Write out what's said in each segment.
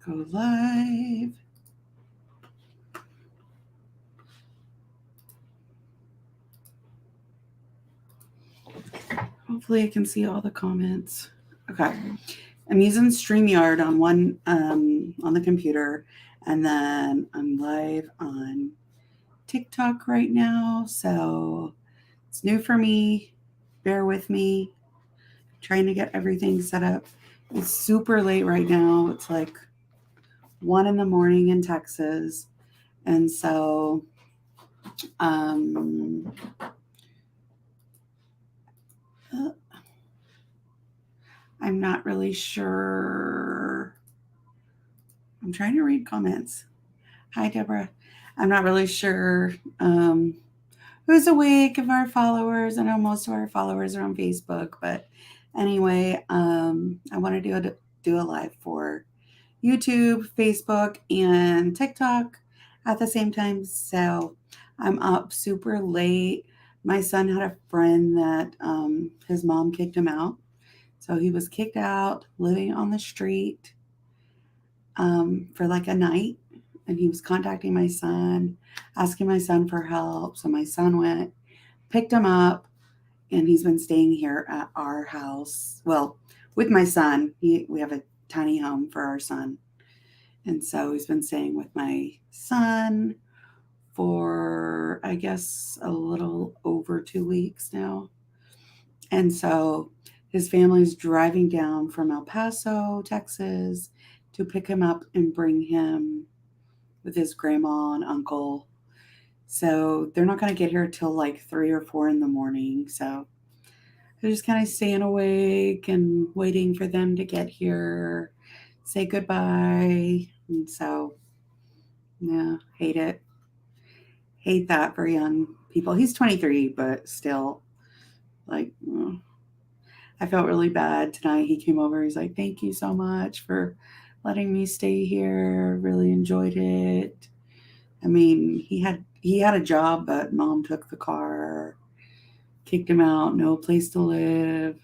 Go live. Hopefully I can see all the comments. Okay. I'm using StreamYard on the computer, and then I'm live on TikTok right now. So it's new for me. Bear with me. Trying to get everything set up. It's super late right now. It's like 1 in the morning in Texas. And so um, uh, I'm not really sure. I'm trying to read comments. Hi, Deborah. I'm not really sure who's awake of our followers. I know most of our followers are on Facebook, but anyway, I want to do a live for YouTube, Facebook, and TikTok at the same time. So I'm up super late. My son had a friend that his mom kicked him out. So he was kicked out, living on the street for like a night. And he was contacting my son, asking my son for help. So my son went, picked him up, and he's been staying here at our house. Well, with my son, we have a tiny home for our son. And so he's been staying with my son for, I guess, a little over 2 weeks now. And so his family's driving down from El Paso, Texas, to pick him up and bring him with his grandma and uncle. So they're not going to get here till like 3 or 4 in the morning. So they're just kind of staying awake and waiting for them to get here, say goodbye. And so, yeah, hate it. Hate that for young people. He's 23, but still, like, I felt really bad tonight. He came over. He's like, "Thank you so much for letting me stay here. Really enjoyed it." I mean, he had a job, but mom took the car, kicked him out, no place to live.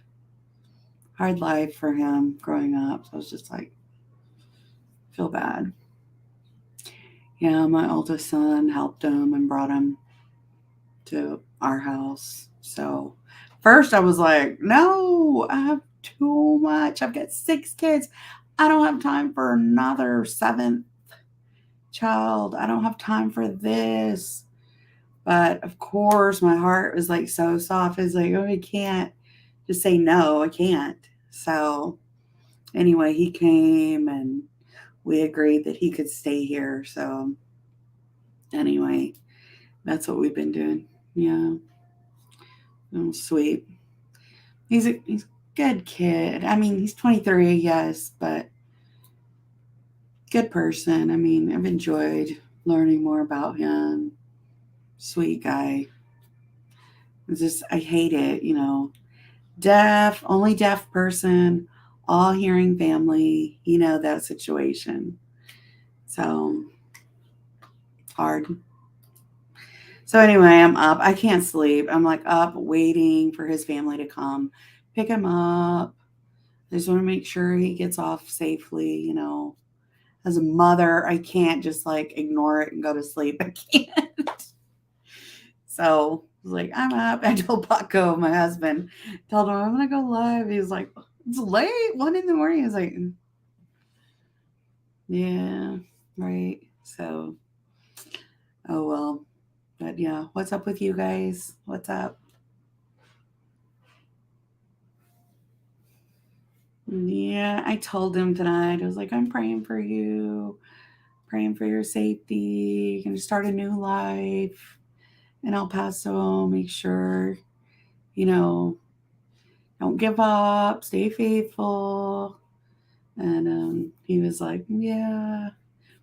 Hard life for him growing up. So I was just like, feel bad. Yeah, my oldest son helped him and brought him to our house. So first I was like, no, I have too much. I've got 6 kids. I don't have time for another seventh child. I don't have time for this. But of course, my heart was like so soft. It's like, oh, I can't just say no. I can't. So anyway, he came and we agreed that he could stay here. So anyway, that's what we've been doing. Yeah. Oh, sweet. He's a good kid. I mean, he's 23, yes, but good person. I mean, I've enjoyed learning more about him. Sweet guy. It's just I hate it, Deaf, only deaf person, all hearing family, that situation. So hard. So anyway, I'm up. I can't sleep. I'm like up waiting for his family to come pick him up. I just want to make sure he gets off safely. As a mother, I can't just like ignore it and go to sleep. I can't. So I was like, I'm up. I told Paco, my husband, told him I'm gonna go live. He's like, it's late, 1 in the morning. I was like, yeah, right. So, oh well. But yeah, what's up with you guys? What's up? Yeah, I told him tonight. I was like, I'm praying for you, praying for your safety. You're gonna start a new life in El Paso. Make sure, you know, don't give up, stay faithful. And he was like, yeah.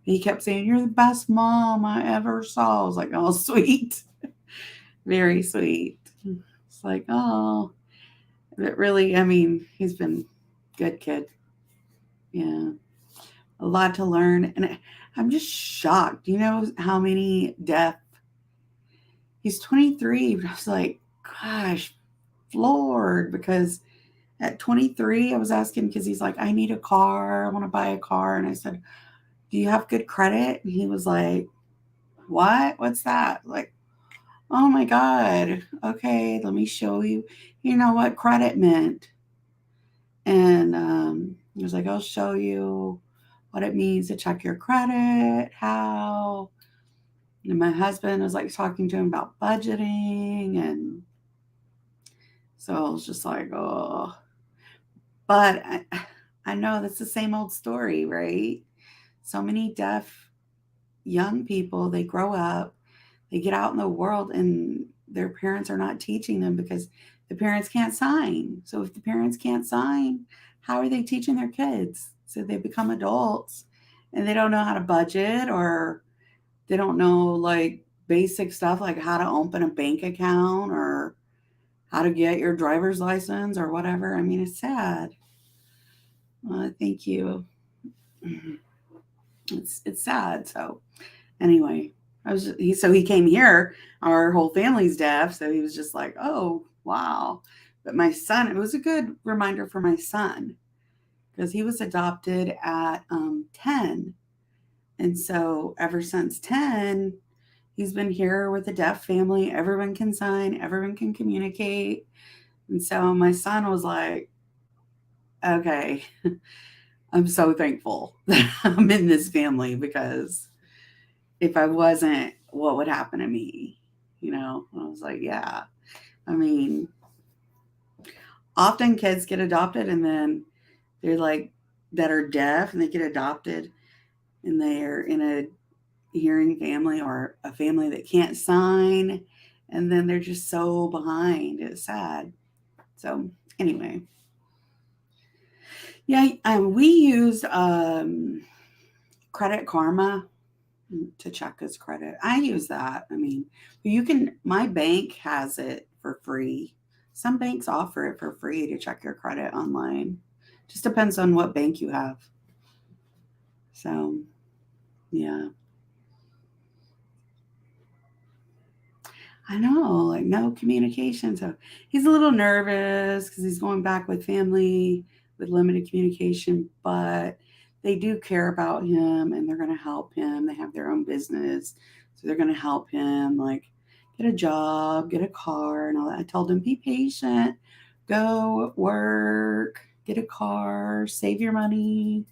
He kept saying, you're the best mom I ever saw. I was like, oh, sweet. Very sweet. It's like, oh, but really, I mean, he's been a good kid. Yeah. A lot to learn. And I'm just shocked. You know how many deaf? He's 23. But I was like, gosh, Lord, because At 23, I was asking because he's like, I need a car. I want to buy a car. And I said, do you have good credit? And he was like, what? What's that? Like, oh my God. Okay, let me show you. You know what credit meant. And he was like, I'll show you what it means to check your credit, how. And my husband was like talking to him about budgeting. And so I was just like, oh. But I know that's the same old story, right? So many deaf young people, they grow up, they get out in the world, and their parents are not teaching them because the parents can't sign. So if the parents can't sign, how are they teaching their kids? So they become adults and they don't know how to budget, or they don't know like basic stuff like how to open a bank account or how to get your driver's license or whatever. I mean, it's sad. Thank you. It's sad. So anyway, he came here. Our whole family's deaf, so he was just like, oh wow. But my son, it was a good reminder for my son because he was adopted at 10, and so ever since 10, he's been here with a deaf family. Everyone can sign, everyone can communicate, and so my son was like, okay, I'm so thankful that I'm in this family because if I wasn't, what would happen to me? You know, I was like, yeah. I mean, often kids get adopted and then they're like, that are deaf and they get adopted and they're in a hearing family or a family that can't sign. And then they're just so behind. It's sad. So, anyway, yeah, we used Credit Karma to check his credit. I use that. I mean, my bank has it for free. Some banks offer it for free to check your credit online. Just depends on what bank you have. So, yeah. I know, like no communication. So he's a little nervous because he's going back with family with limited communication, but they do care about him and they're going to help him. They have their own business. So they're going to help him, like, get a job, get a car, and all that. I told him, be patient, go work, get a car, save your money,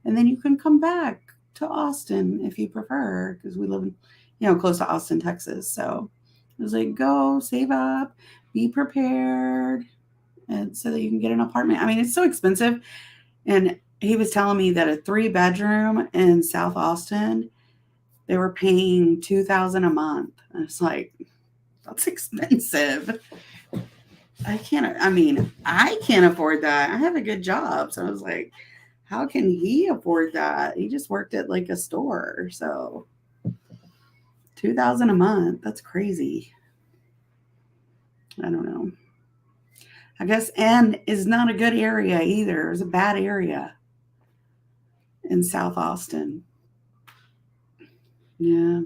and then you can come back to Austin if you prefer, because we live in, close to Austin, Texas. So I was like, go save up, be prepared, and so that you can get an apartment. I mean, it's so expensive. And he was telling me that a 3-bedroom in South Austin, they were paying $2,000 a month. And it's like, that's expensive. I can't afford that. I have a good job. So I was like, how can he afford that? He just worked at like a store. So 2,000 a month, that's crazy. I don't know. I guess N is not a good area either. It's a bad area in South Austin. Yeah.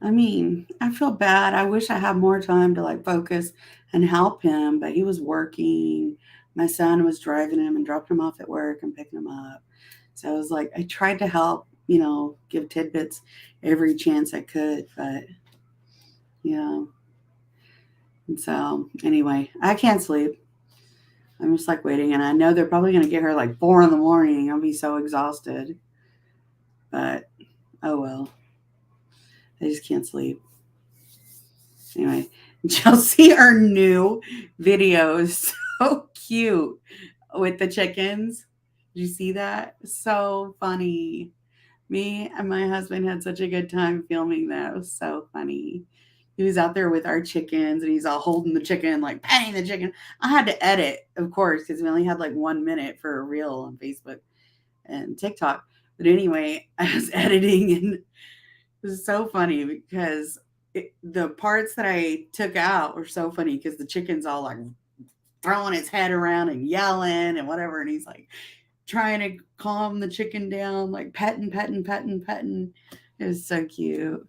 I mean, I feel bad. I wish I had more time to like focus and help him, but he was working. My son was driving him and dropping him off at work and picking him up. So I was like, I tried to help, give tidbits every chance I could, but yeah. And so anyway, I can't sleep. I'm just like waiting, and I know they're probably going to get her like 4 in the morning. I'll be so exhausted, but oh well. I just can't sleep. Anyway, Chelsea, our new video is so cute with the chickens. Did you see that? So funny. Me and my husband had such a good time filming that. It was so funny. He was out there with our chickens and he's all holding the chicken, like petting the chicken. I had to edit, of course, because we only had like 1 minute for a reel on Facebook and TikTok. But anyway, I was editing and it was so funny because the parts that I took out were so funny because the chicken's all like throwing its head around and yelling and whatever. And he's like trying to calm the chicken down, like petting, petting, petting, petting. It was so cute.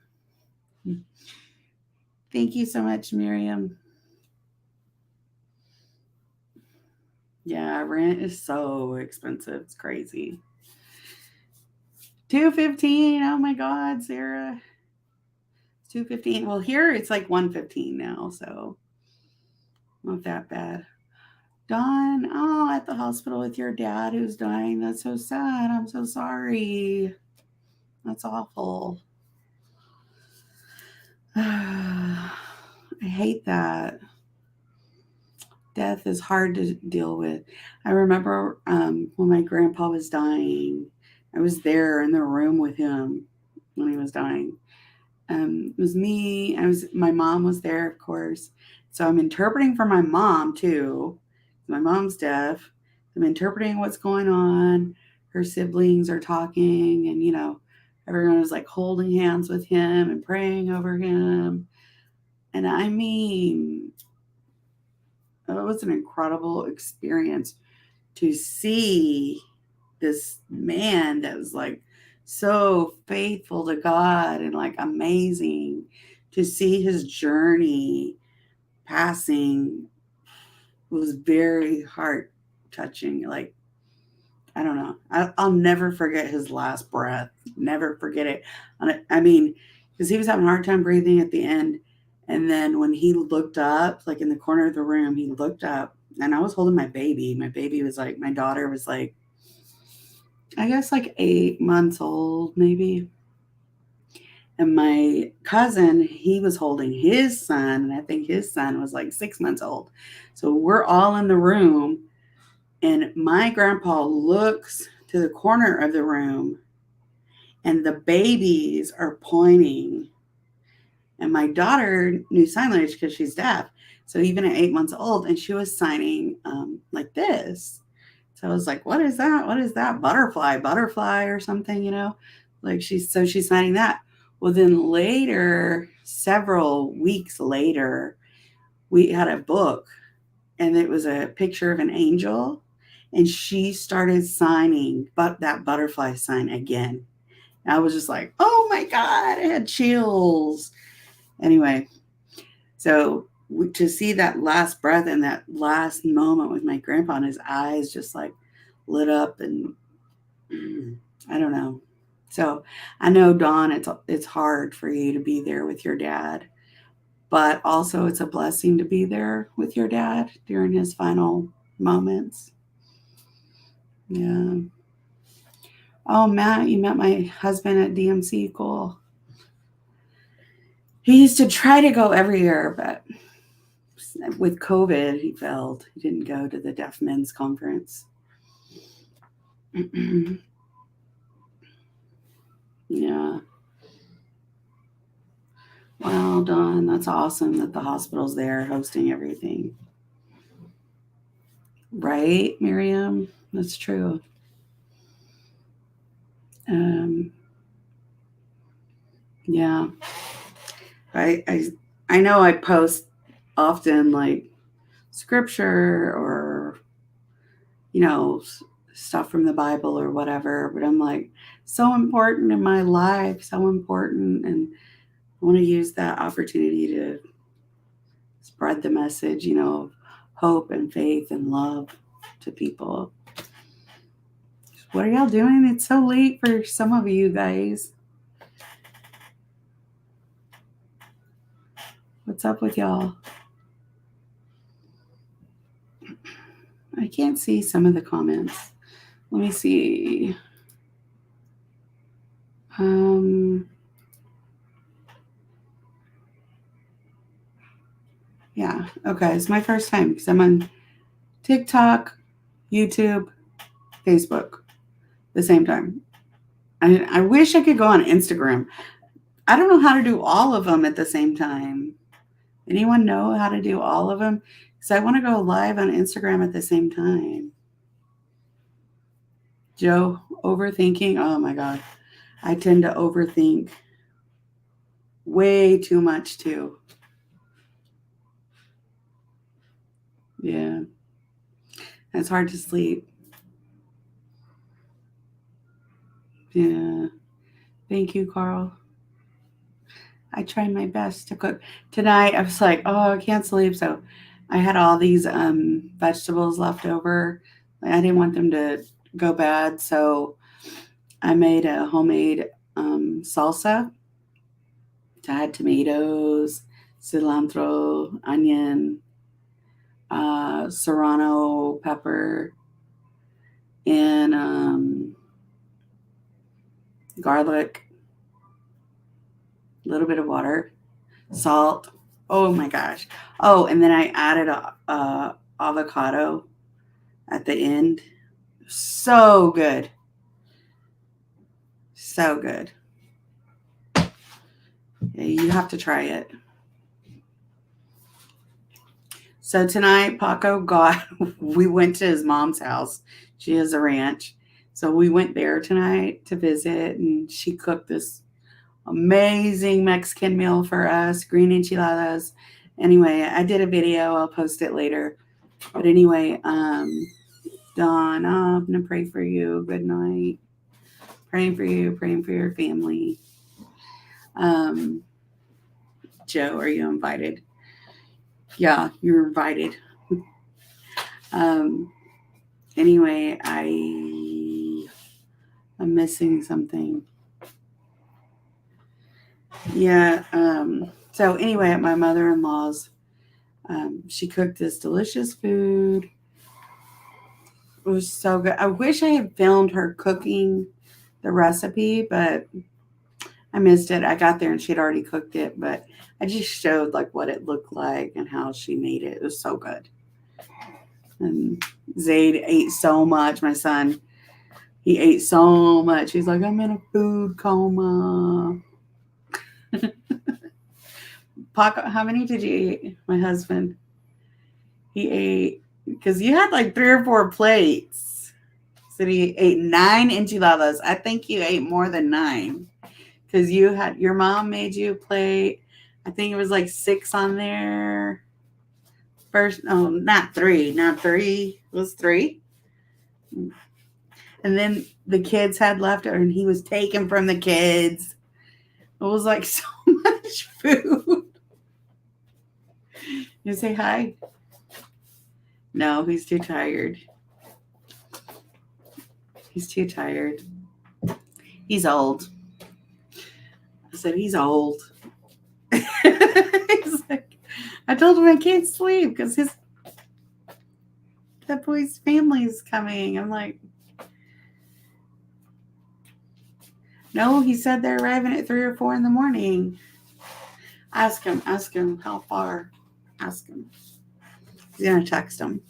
Thank you so much, Miriam. Yeah, rent is so expensive. It's crazy. 215. Oh my God, Sarah. 215. Well, here it's like 115 now, so not that bad. Dawn, oh, at the hospital with your dad who's dying. That's so sad. I'm so sorry. That's awful. I hate that. Death is hard to deal with. I remember when my grandpa was dying, I was there in the room with him when he was dying. It was me. My mom was there, of course. So I'm interpreting for my mom too. My mom's deaf. I'm interpreting what's going on. Her siblings are talking, and everyone was like holding hands with him and praying over him. And I mean, it was an incredible experience to see this man that was like so faithful to God and like amazing, to see his journey passing was very heart touching. Like, I don't know. I'll never forget his last breath. Never forget it. I mean, because he was having a hard time breathing at the end. And then when he looked up, like in the corner of the room, he looked up and I was holding my baby. My baby was like, my daughter was like, I guess like 8 months old, maybe. And my cousin, he was holding his son, and I think his son was like 6 months old. So we're all in the room, and my grandpa looks to the corner of the room, and the babies are pointing. And my daughter knew sign language because she's deaf. So even at 8 months old, and she was signing like this. So I was like, what is that? What is that? Butterfly or something. Like she's signing that. Well, then later, several weeks later, we had a book and it was a picture of an angel. And she started signing that butterfly sign again. And I was just like, oh my God, I had chills. Anyway, so to see that last breath and that last moment with my grandpa and his eyes just like lit up and I don't know. So I know, Dawn, it's hard for you to be there with your dad, but also it's a blessing to be there with your dad during his final moments. Yeah. Oh, Matt, you met my husband at DMC. Cool. He used to try to go every year, but with COVID, he failed. He didn't go to the Deaf Men's Conference. Yeah. Well done. That's awesome that the hospital's there hosting everything. Right, Miriam? That's true. Um, yeah. I know I post often like scripture or stuff from the Bible or whatever, but I'm like so important in my life, so important, and I want to use that opportunity to spread the message, of hope and faith and love to people. What are y'all doing? It's so late for some of you guys. What's up with y'all? I can't see some of the comments. Let me see. Yeah. Okay. It's my first time because I'm on TikTok, YouTube, Facebook the same time. I wish I could go on Instagram. I don't know how to do all of them at the same time. Anyone know how to do all of them? Because I want to go live on Instagram at the same time. Joe, overthinking. Oh my God. I tend to overthink way too much too. Yeah. It's hard to sleep. Yeah. Thank you, Carl. I tried my best to cook. Tonight, I was like, oh, I can't sleep. So I had all these vegetables left over. I didn't want them to go bad, so I made a homemade salsa. I had tomatoes, cilantro, onion, serrano pepper, and garlic, a little bit of water, salt. Oh my gosh. Oh, and then I added a avocado at the end. So good. So good. Yeah, you have to try it. So tonight, Paco we went to his mom's house. She has a ranch. So we went there tonight to visit, and she cooked this amazing Mexican meal for us, green enchiladas. Anyway, I did a video. I'll post it later. But anyway, Dawn, I'm going to pray for you. Good night. Praying for you, praying for your family. Joe, are you invited? Yeah, you're invited. Anyway, I'm missing something. Yeah. So anyway, at my mother-in-law's, she cooked this delicious food. It was so good. I wish I had filmed her cooking the recipe, but I missed it. I got there and she'd already cooked it, but I just showed like what it looked like and how she made it. It was so good. And Zayd ate so much. My son, he ate so much. He's like, I'm in a food coma. Paco, how many did you eat? My husband, he ate, because you had like 3 or 4 plates. So he ate 9 enchiladas. I think you ate more than 9. Because you had, your mom made you a plate. I think it was like 6 on there. First, no, not 3. Not 3. It was 3. And then the kids had leftover, and he was taken from the kids. It was like so much food. You say hi? No, he's too tired. He's too tired. He's old. I said, he's old. He's like, I told him I can't sleep because that boy's family's coming. I'm like, no, he said they're arriving at 3 or 4 in the morning. Ask him how far. Ask him. He's gonna text him.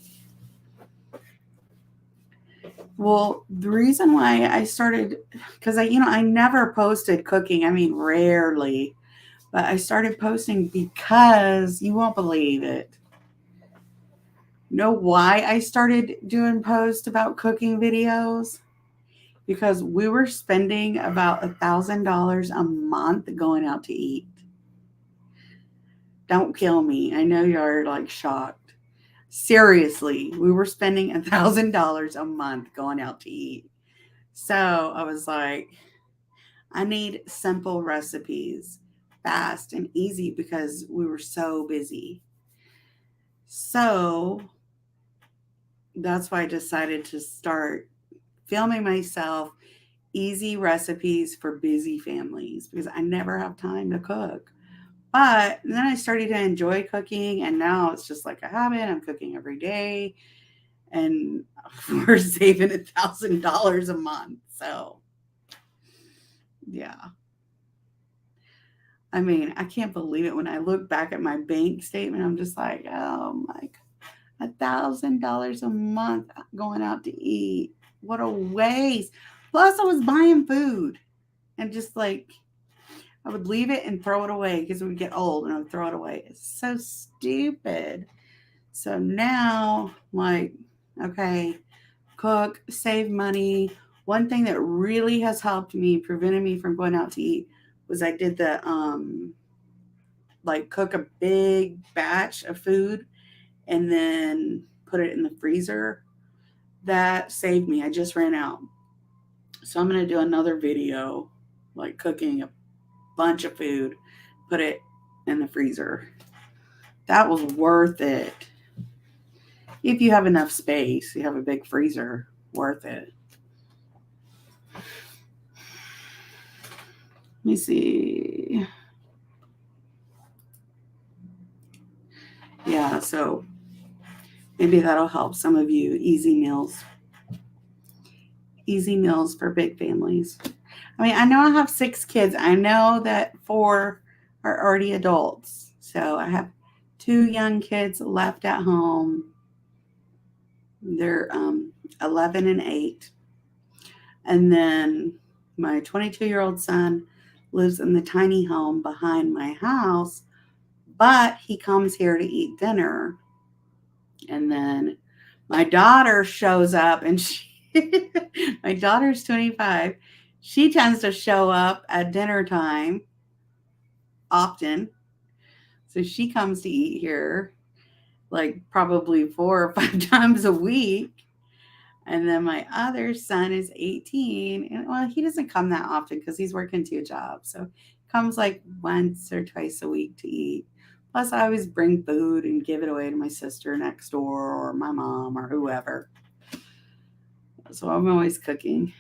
Well, the reason why I started, because I never posted cooking. I mean, rarely, but I started posting because you won't believe it. Know why I started doing posts about cooking videos? Because we were spending about $1,000 a month going out to eat. Don't kill me. I know you're like shocked. Seriously, we were spending $1,000 a month going out to eat. So I was like, I need simple recipes, fast and easy, because we were so busy. So that's why I decided to start filming myself easy recipes for busy families, because I never have time to cook. But then I started to enjoy cooking, and now it's just like a habit. I'm cooking every day, and we're saving $1,000 a month. So, yeah. I mean, I can't believe it when I look back at my bank statement. I'm just like, oh my, $1,000 a month going out to eat. What a waste. Plus, I was buying food and just like, I would leave it and throw it away because it would get old and I would throw it away. It's so stupid. So now, like, okay, cook, save money. One thing that really has helped me, prevented me from going out to eat, was I did the like cook a big batch of food and then put it in the freezer. That saved me. I just ran out. So I'm going to do another video like cooking a bunch of food, put it in the freezer. That was worth it. If you have enough space, you have a big freezer, worth it. Let me see. Yeah, so maybe that'll help some of you. Easy meals. Easy meals for big families. I mean, I know I have 6 kids. I know that 4 are already adults. So I have 2 young kids left at home. They're 11 and 8. And then my 22-year-old son lives in the tiny home behind my house, but he comes here to eat dinner. And then my daughter shows up, and my daughter's 25. She tends to show up at dinner time often. So she comes to eat here like probably 4 or 5 times a week. And then my other son is 18. And well, he doesn't come that often because he's working 2 jobs. So comes like once or twice a week to eat. Plus, I always bring food and give it away to my sister next door or my mom or whoever. So I'm always cooking.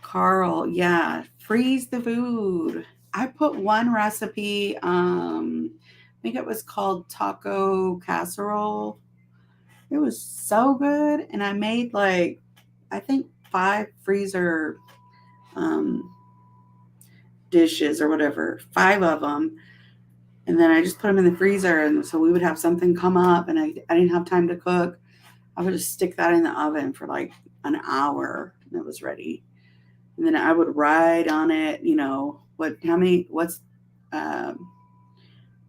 Carl, yeah, freeze the food. I put one recipe, I think it was called taco casserole. It was so good. And I made like, I think 5 freezer um, dishes or whatever, 5 of them. And then I just put them in the freezer. And so we would have something come up and I didn't have time to cook. I would just stick that in the oven for like an hour and it was ready. And then I would write on it, what's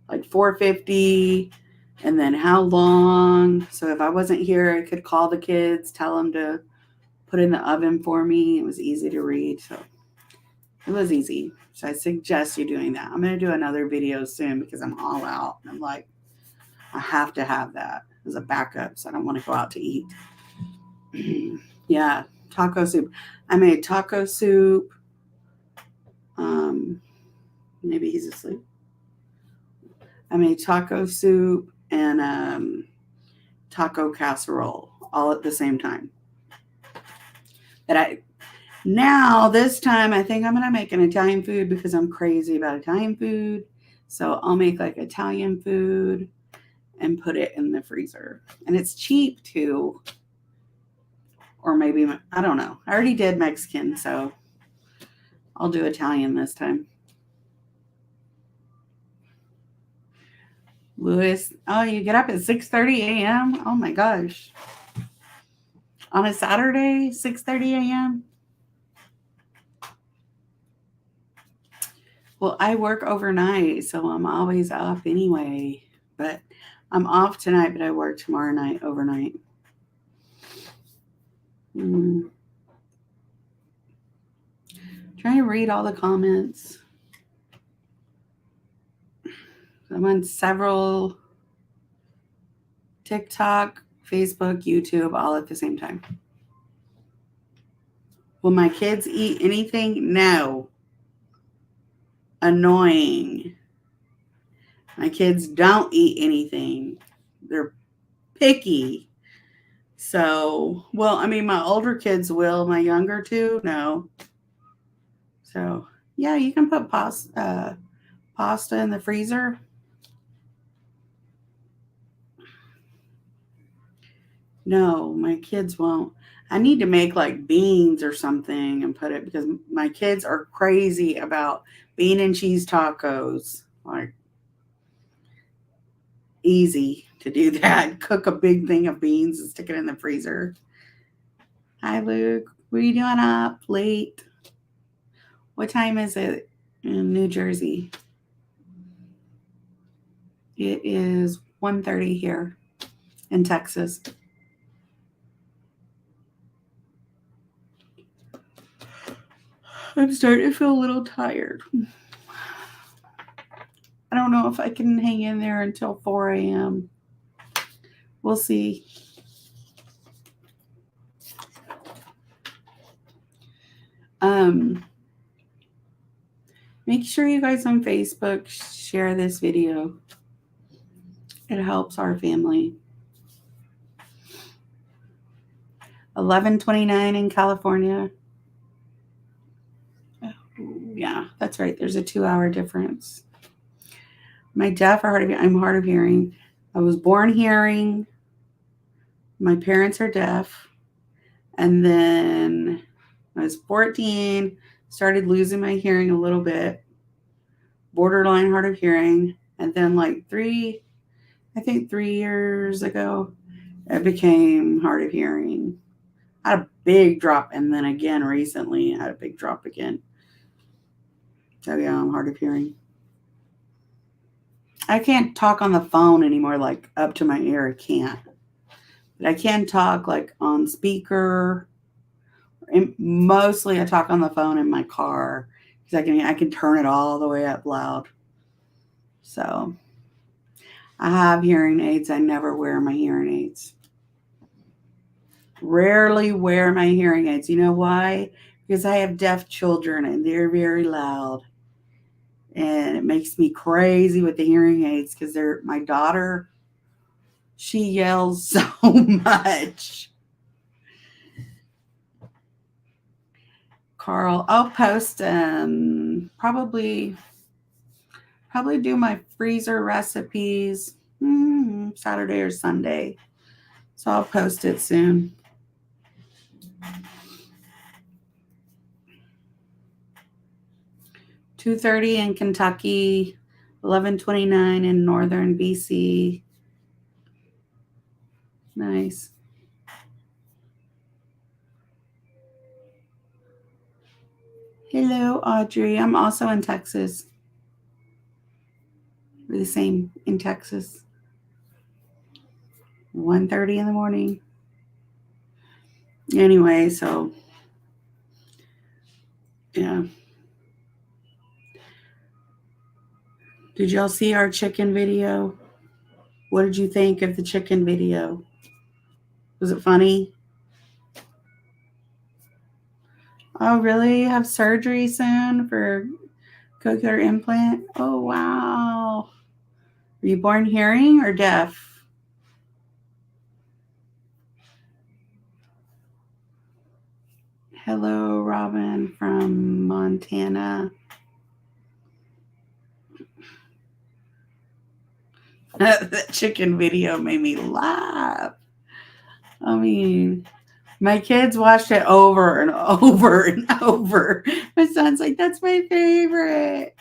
like 450 and then how long. So if I wasn't here, I could call the kids, tell them to put in the oven for me. It was easy to read. So it was easy. So I suggest you doing that. I'm going to do another video soon because I'm all out. And I'm like, I have to have that as a backup. So I don't want to go out to eat. Yeah. Taco soup. I made taco soup. Maybe he's asleep. I made taco soup and taco casserole all at the same time. Now this time I think I'm gonna make an Italian food because I'm crazy about Italian food. So I'll make like Italian food and put it in the freezer. And it's cheap too. Or maybe, I don't know. I already did Mexican, so I'll do Italian this time. Louis, oh, you get up at 6:30 a.m.? Oh my gosh. On a Saturday, 6:30 a.m.? Well, I work overnight, so I'm always up anyway. But I'm off tonight, but I work tomorrow night overnight. Trying to read all the comments. I'm on several TikTok, Facebook, YouTube, all at the same time. Will my kids eat anything? No. Annoying. My kids don't eat anything. They're picky. So, well, I mean, my older kids will. My younger two, no. So, yeah, you can put pasta in the freezer. No, my kids won't. I need to make like beans or something and put it because my kids are crazy about bean and cheese tacos. Like, easy to do that. Cook a big thing of beans and stick it in the freezer. Hi, Luke. What are you doing up late? What time is it in New Jersey? It is 1:30 here in Texas. I'm starting to feel a little tired. I don't know if I can hang in there until 4 a.m. We'll see. Make sure you guys on Facebook share this video. It helps our family. 11:29 in California. Oh, yeah, that's right. There's a 2-hour difference. My deaf or hard of hearing. I'm hard of hearing. I was born hearing. My parents are deaf. And then I was 14, started losing my hearing a little bit. Borderline hard of hearing. And then like 3 years ago, it became hard of hearing. I had a big drop. And then again, recently, I had a big drop again. So yeah, I'm hard of hearing. I can't talk on the phone anymore, like up to my ear. I can't. But I can talk like on speaker. And mostly I talk on the phone in my car because I can turn it all the way up loud. So I have hearing aids. I never wear my hearing aids. Rarely wear my hearing aids. You know why? Because I have deaf children and they're very loud. And it makes me crazy with the hearing aids because my daughter, she yells so much. Carl, I'll post probably do my freezer recipes Saturday or Sunday. So I'll post it soon. $2:30 in Kentucky, 11:29 in northern BC. Nice. Hello, Audrey. I'm also in Texas. We're the same in Texas. 1:30 in the morning. Anyway, so yeah. Did y'all see our chicken video? What did you think of the chicken video? Was it funny? Oh, really? You have surgery soon for cochlear implant? Oh, wow. Were you born hearing or deaf? Hello, Robin from Montana. That chicken video made me laugh. I mean, my kids watched it over and over and over. My son's like, that's my favorite.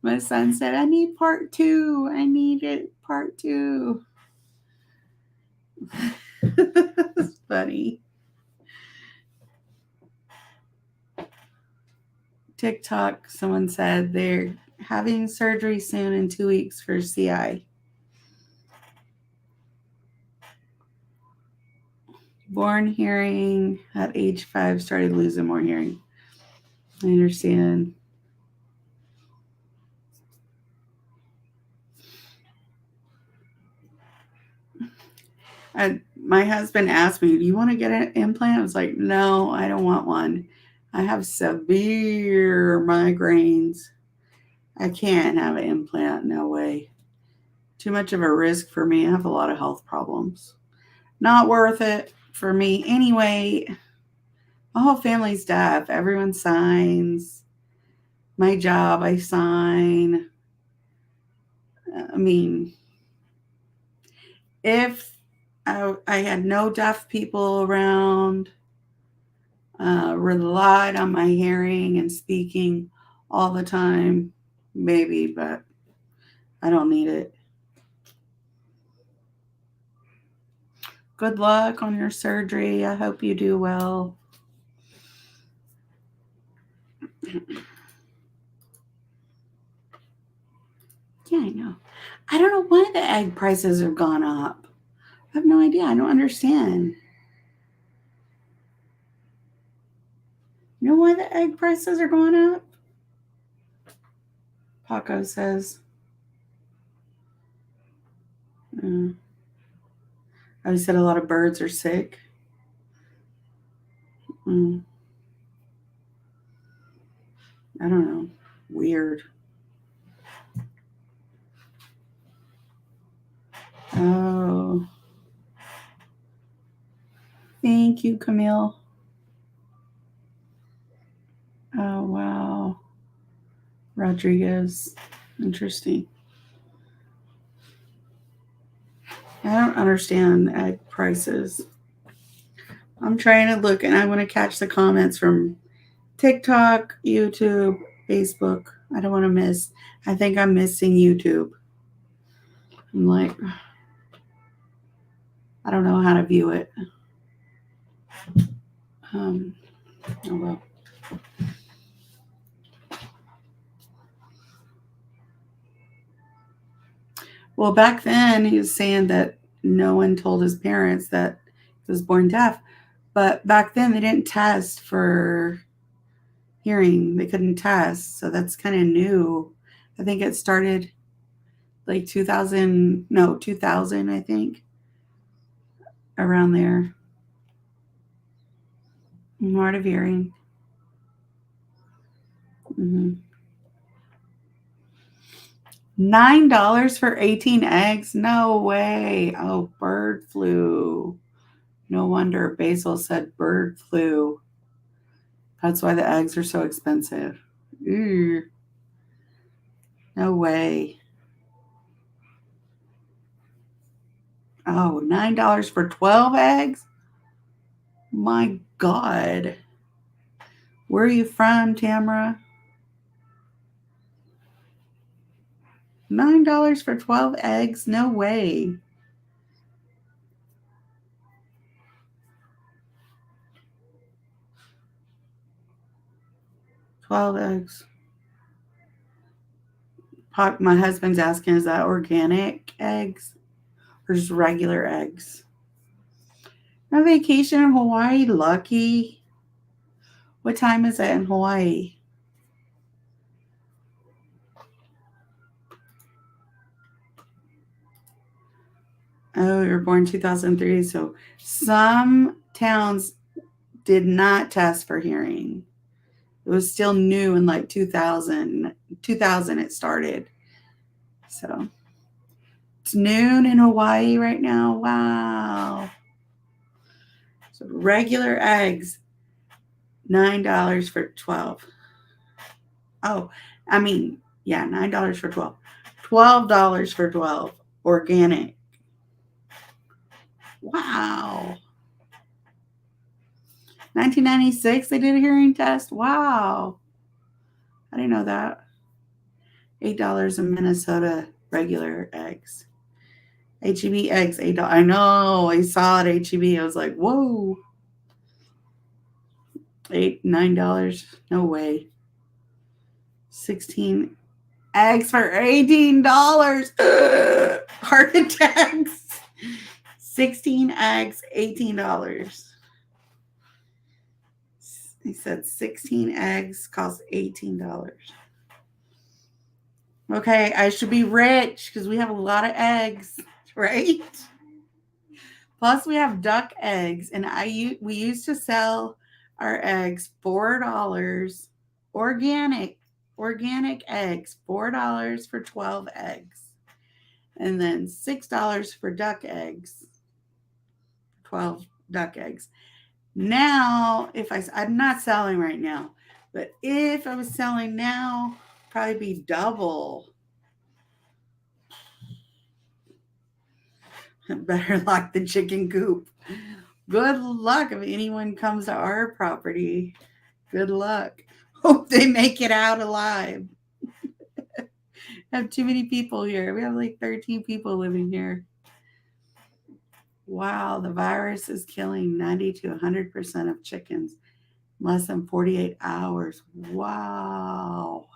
My son said, I need part 2. I need it part 2. It's funny. TikTok, someone said they're having surgery soon in 2 weeks for CI. Born hearing at age 5, started losing more hearing. I understand. My husband asked me, do you want to get an implant? I was like, no, I don't want one. I have severe migraines. I can't have an implant. No way. Too much of a risk for me. I have a lot of health problems. Not worth it for me. Anyway, my whole family's deaf. Everyone signs. My job, I sign. I mean, if I had no deaf people around, relied on my hearing and speaking all the time, maybe, but I don't need it. Good luck on your surgery. I hope you do well. Yeah, I know. I don't know why the egg prices have gone up. I have no idea. I don't understand. You know why the egg prices are going up? Paco says. I said a lot of birds are sick. I don't know. Weird. Oh. Thank you, Camille. Oh, wow. Rodriguez. Interesting. I don't understand egg prices. I'm trying to look and I want to catch the comments from TikTok, YouTube, Facebook. I don't want to miss. I think I'm missing YouTube. I'm like, I don't know how to view it. Oh well. Well, back then he was saying that no one told his parents that he was born deaf. But back then they didn't test for hearing. They couldn't test. So that's kind of new. I think it started like 2000, no, 2000, I think, around there. Hard of hearing. Mm-hmm. $9 for 18 eggs? No way. Oh, bird flu. No wonder Basil said bird flu. That's why the eggs are so expensive. Ew. No way. Oh, $9 for 12 eggs? My God. Where are you from, Tamara? $9 for 12 eggs? No way. $12 eggs. My husband's asking, is that organic eggs or just regular eggs? No vacation in Hawaii? Lucky. What time is it in Hawaii? Oh, you were born 2003. So some towns did not test for hearing. It was still new in like 2000 it started. So it's noon in Hawaii right now. Wow. So regular eggs, $9 for 12. Oh, I mean, yeah, $9 for 12. $12 for 12. Organic. Wow. 1996, they did a hearing test. Wow. I didn't know that. $8 in Minnesota, regular eggs. HEB eggs, $8. I know. I saw it at HEB. I was like, whoa. $9. No way. 16 eggs for $18. Heart attacks. 16 eggs, $18. He said 16 eggs cost $18. Okay, I should be rich because we have a lot of eggs, right? Plus, we have duck eggs, and we used to sell our eggs $4, organic eggs, $4 for 12 eggs, and then $6 for duck eggs, 12 duck eggs. Now, I'm not selling right now, but if I was selling now, probably be double. Better lock the chicken coop. Good luck if anyone comes to our property. Good luck. Hope they make it out alive. I have too many people here. We have like 13 people living here. Wow, the virus is killing 90 to 100% of chickens in less than 48 hours. Wow.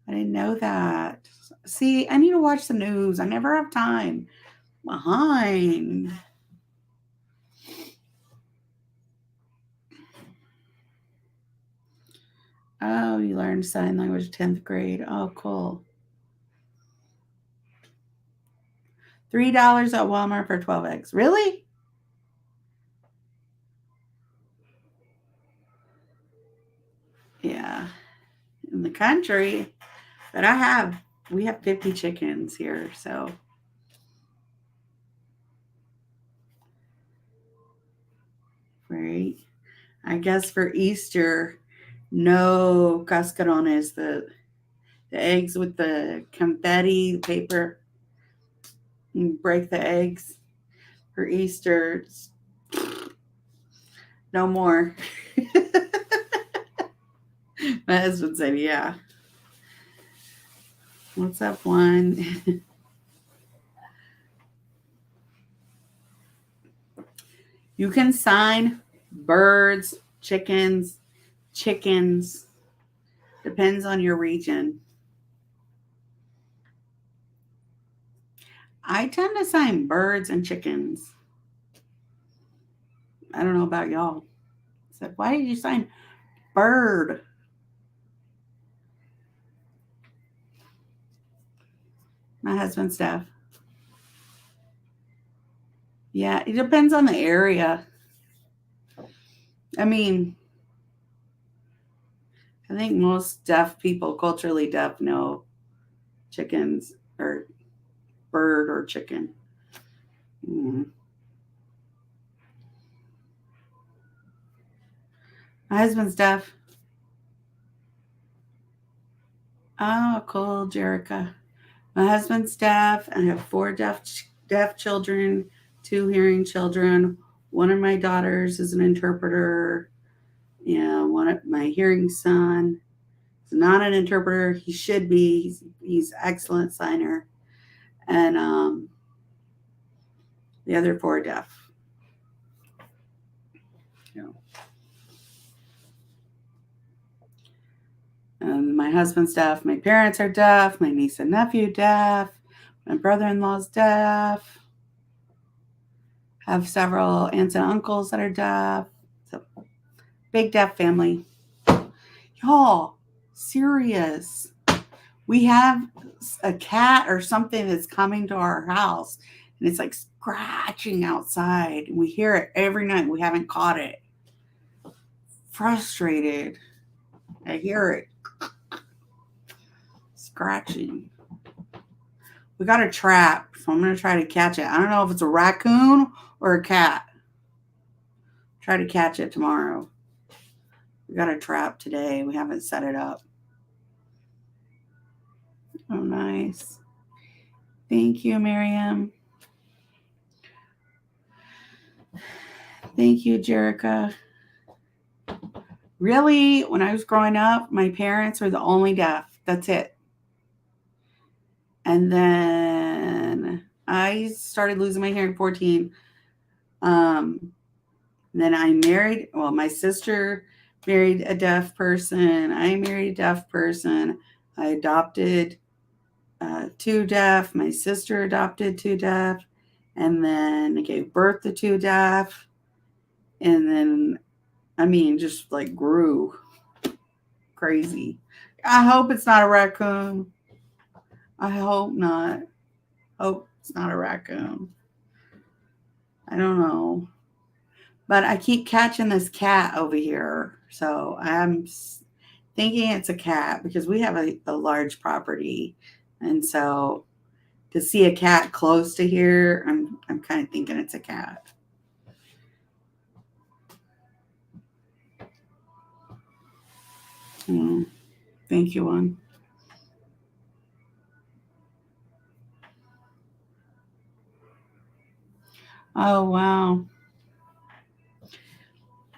I didn't know that. See, I need to watch the news. I never have time. Behind. Oh, you learned sign language 10th grade. Oh, cool. $3 at Walmart for 12 eggs. Really? Yeah. In the country. But we have 50 chickens here. So right? I guess for Easter, no cascarones, the eggs with the confetti paper, and break the eggs for Easter. No more. My husband said, yeah. What's up, one? You can sign birds, chickens. Depends on your region. I tend to sign birds and chickens. I don't know about y'all. I said, why did you sign bird? My husband's deaf. Yeah, it depends on the area. I mean, I think most deaf people, culturally deaf, know chickens or bird or chicken. Mm. My husband's deaf. Oh, cool, Jerica. My husband's deaf. I have 4 deaf children, 2 hearing children. One of my daughters is an interpreter. Yeah, one of my hearing son is not an interpreter. He should be. He's excellent signer, and the other 4 are deaf. Yeah. My husband's deaf. My parents are deaf. My niece and nephew deaf. My brother-in-law's deaf. Have several aunts and uncles that are deaf. So big deaf family. Y'all, serious. We have a cat or something that's coming to our house and it's like scratching outside. We hear it every night. We haven't caught it. Frustrated. I hear it scratching. We got a trap, so I'm going to try to catch it. I don't know if it's a raccoon or a cat. Try to catch it tomorrow. We got a trap today. We haven't set it up. Oh, nice. Thank you, Miriam. Thank you, Jerica. Really, when I was growing up, my parents were the only deaf. That's it. And then I started losing my hearing at 14. Then I married, well, my sister married a deaf person. I married a deaf person. I adopted 2 deaf. My sister adopted 2 deaf. And then I gave birth to 2 deaf. And then, I mean, just like grew crazy. I hope it's not a raccoon. I hope not. Hope it's not a raccoon. I don't know. But I keep catching this cat over here. So I'm thinking it's a cat because we have a large property. And so to see a cat close to here, I'm kind of thinking it's a cat. Thank you, one. Oh, wow.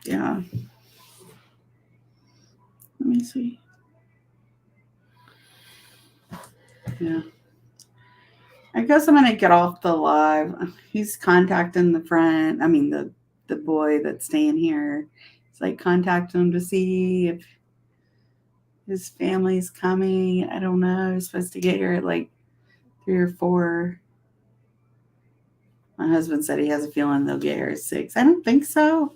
Yeah. Let me see. Yeah. I guess I'm gonna get off the live. He's contacting the boy that's staying here. He's like contacting him to see if his family's coming. I don't know. He's supposed to get here at like 3 or 4. My husband said he has a feeling they'll get here at 6. I don't think so.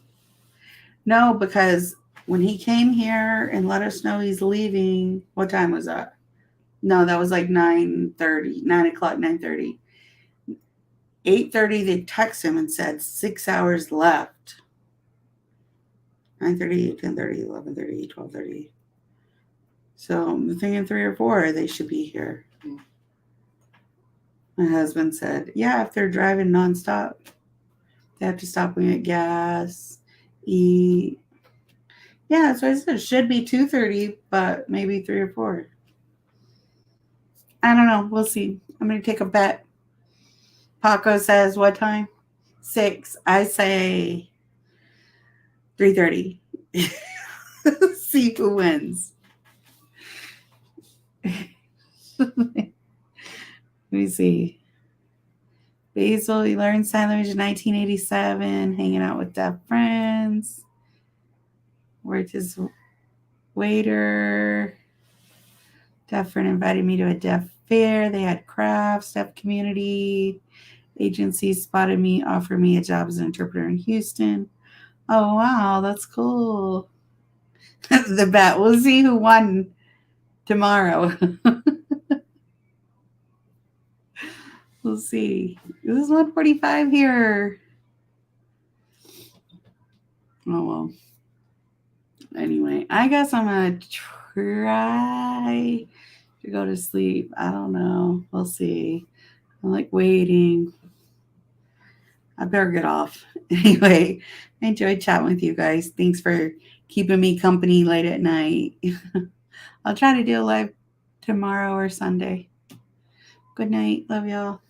No, because when he came here and let us know he's leaving, what time was that? No, that was like 9:30, 9 o'clock, 9:30. 8:30, they text him and said 6 hours left. 9:30, 10:30, 11:30, 12:30. So I'm thinking 3 or 4, they should be here. My husband said, yeah, if they're driving nonstop, they have to stop and get gas. Yeah, so I said it should be 2:30, but maybe 3 or 4. I don't know. We'll see. I'm going to take a bet. Paco says what time? 6. I say 3:30. See who wins. Let me see. Basil, he learned sign language in 1987, hanging out with deaf friends. Worked as waiter. Deaf friend invited me to a deaf fair. They had crafts, deaf community. Agency spotted me, offered me a job as an interpreter in Houston. Oh, wow, that's cool. The bet. We'll see who won tomorrow. We'll see. This is 1:45 here. Oh, well. Anyway, I guess I'm going to try to go to sleep. I don't know. We'll see. I'm like waiting. I better get off. Anyway, I enjoyed chatting with you guys. Thanks for keeping me company late at night. I'll try to do a live tomorrow or Sunday. Good night. Love y'all.